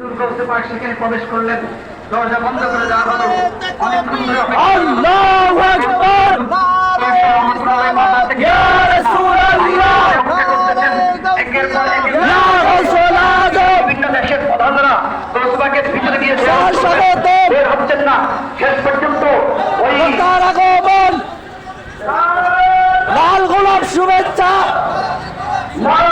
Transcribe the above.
সেখানে প্রবেশ করলেন, দরজা বন্ধ করে দেওয়া হলো। অনেকক্ষণ ধরে আল্লাহু আকবার ইয়া রাসূলুল্লাহ একের পর এক ইয়া রাসূল আযম বিভিন্ন দেশের প্রধানরা দোসবাকের ভিতরে গিয়ে স্বাগতম বের হচ্ছেন না। শেষ পর্যন্ত ওই তার আগমন লাল গোলাপ শুভেচ্ছা নারা